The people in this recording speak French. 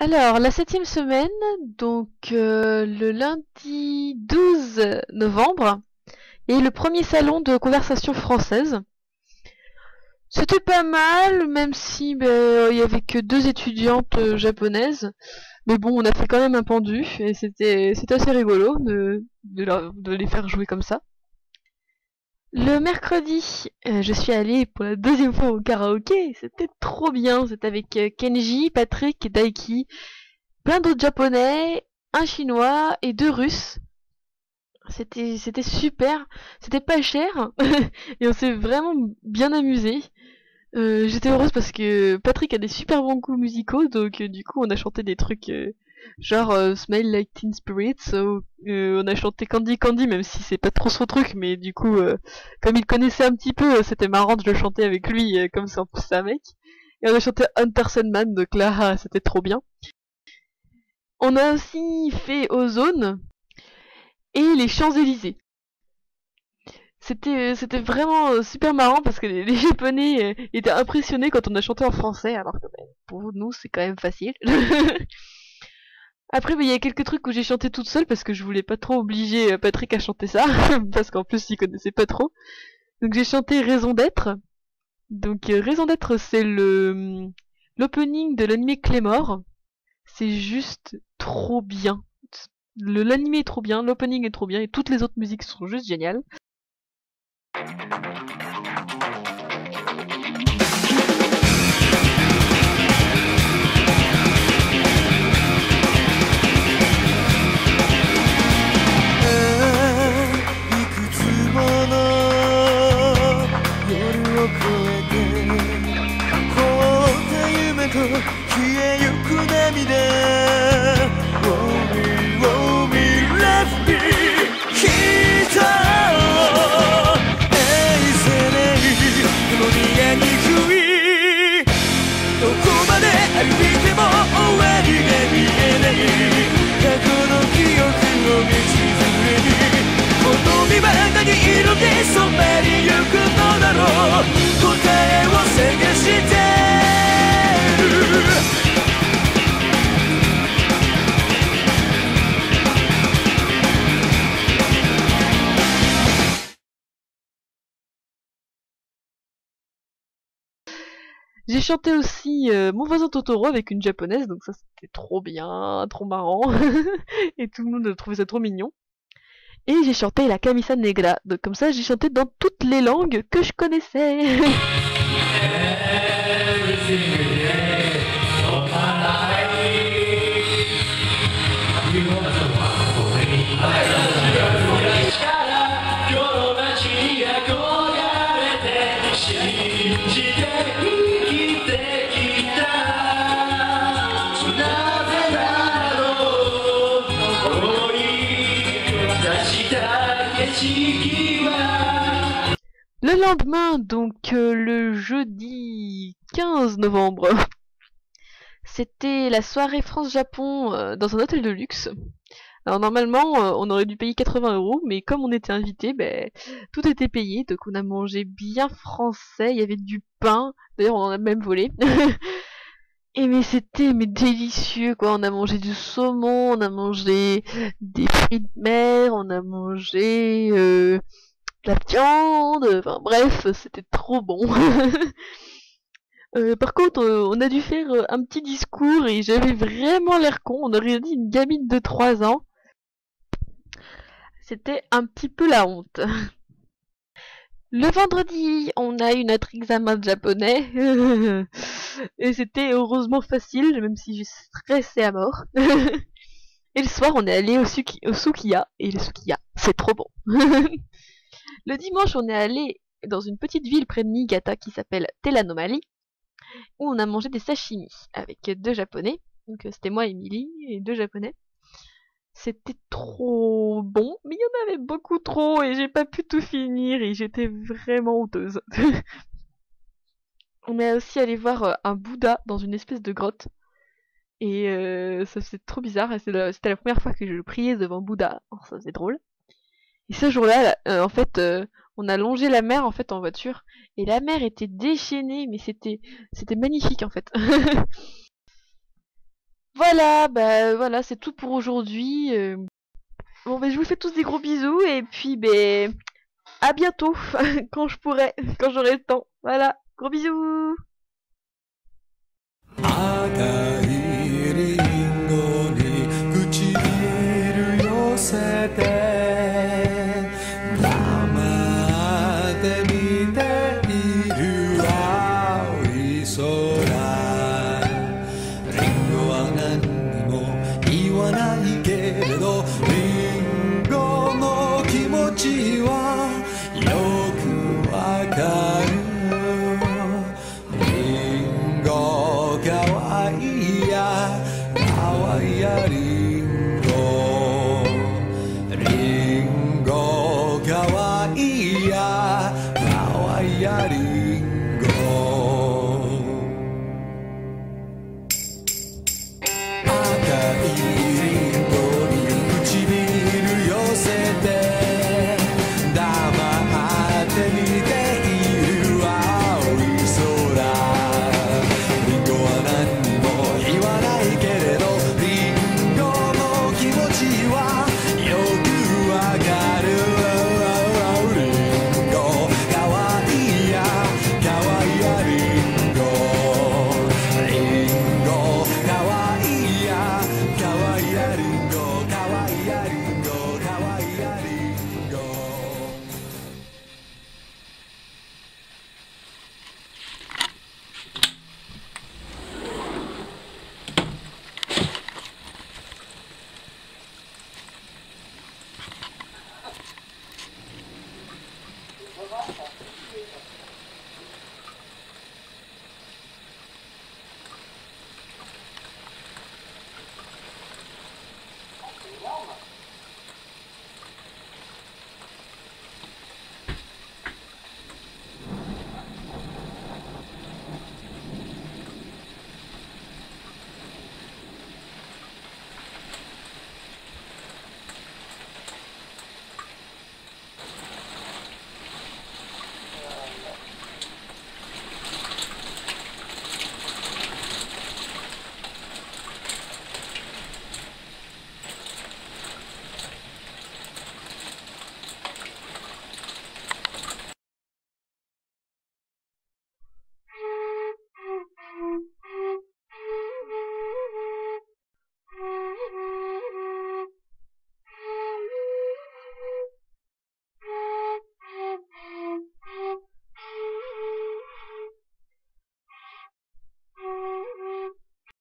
Alors, la septième semaine, donc le lundi 12 novembre, et le premier salon de conversation française. C'était pas mal, même si il y avait que deux étudiantes japonaises. Mais bon, on a fait quand même un pendu, et c'était assez rigolo de les faire jouer comme ça. Le mercredi, je suis allée pour la deuxième fois au karaoké, c'était trop bien, c'était avec Kenji, Patrick et Daiki, plein d'autres japonais, un chinois et deux russes. C'était super, c'était pas cher et on s'est vraiment bien amusé. J'étais heureuse parce que Patrick a des super bons goûts musicaux, donc du coup on a chanté des trucs genre Smile Like Teen Spirit, on a chanté Candy Candy même si c'est pas trop son truc, mais du coup comme il connaissait un petit peu, c'était marrant de le chanter avec lui, comme c'est en plus c'est un mec. Et on a chanté Hunter Sandman, donc là c'était trop bien. On a aussi fait Ozone et les Champs-Élysées. C'était vraiment super marrant parce que les Japonais étaient impressionnés quand on a chanté en français, alors que pour nous c'est quand même facile. Après, il y a quelques trucs où j'ai chanté toute seule parce que je voulais pas trop obliger Patrick à chanter ça, parce qu'en plus il connaissait pas trop. Donc j'ai chanté Raison d'être. Donc Raison d'être, c'est le l'opening de l'anime Claymore. C'est juste trop bien. L'anime est trop bien, l'opening est trop bien et toutes les autres musiques sont juste géniales. J'ai chanté aussi Mon voisin Totoro avec une japonaise, donc ça c'était trop bien, trop marrant, et tout le monde a trouvé ça trop mignon. Et j'ai chanté la Camisa Negra, donc comme ça j'ai chanté dans toutes les langues que je connaissais. Le lendemain, donc le jeudi 15 novembre, c'était la soirée France-Japon dans un hôtel de luxe. Alors normalement, on aurait dû payer 80 €, mais comme on était invité, tout était payé, donc on a mangé bien français, il y avait du pain, d'ailleurs on en a même volé. Et mais c'était délicieux quoi, on a mangé du saumon, on a mangé des fruits de mer, on a mangé de la viande, enfin bref, c'était trop bon. Par contre, on a dû faire un petit discours et j'avais vraiment l'air con, on aurait dit une gamine de 3 ans. C'était un petit peu la honte. Le vendredi, on a eu notre examen de japonais. Et c'était heureusement facile, même si je stressais à mort. Et le soir, on est allé au Sukiya. Et le Sukiya, c'est trop bon. Le dimanche, on est allé dans une petite ville près de Niigata qui s'appelle Tellanomalie, où on a mangé des sashimi avec deux japonais. Donc c'était moi, Emily, et deux japonais. C'était trop bon, mais il y en avait beaucoup trop et j'ai pas pu tout finir et j'étais vraiment honteuse. On est aussi allé voir un Bouddha dans une espèce de grotte et ça faisait trop bizarre et c'était la première fois que je priais devant Bouddha. Alors, ça faisait drôle. Et ce jour-là, en fait, on a longé la mer en fait en voiture et la mer était déchaînée, mais c'était magnifique en fait. Voilà, bah voilà, c'est tout pour aujourd'hui. Bon, bah, je vous fais tous des gros bisous et puis, ben, à bientôt quand je pourrai, quand j'aurai le temps. Voilà, gros bisous. 赤いリンゴに唇寄せて黙って見ている青い空リンゴは何にも言わないけれどリンゴの気持ちはよくわかるかわいいやかわいやり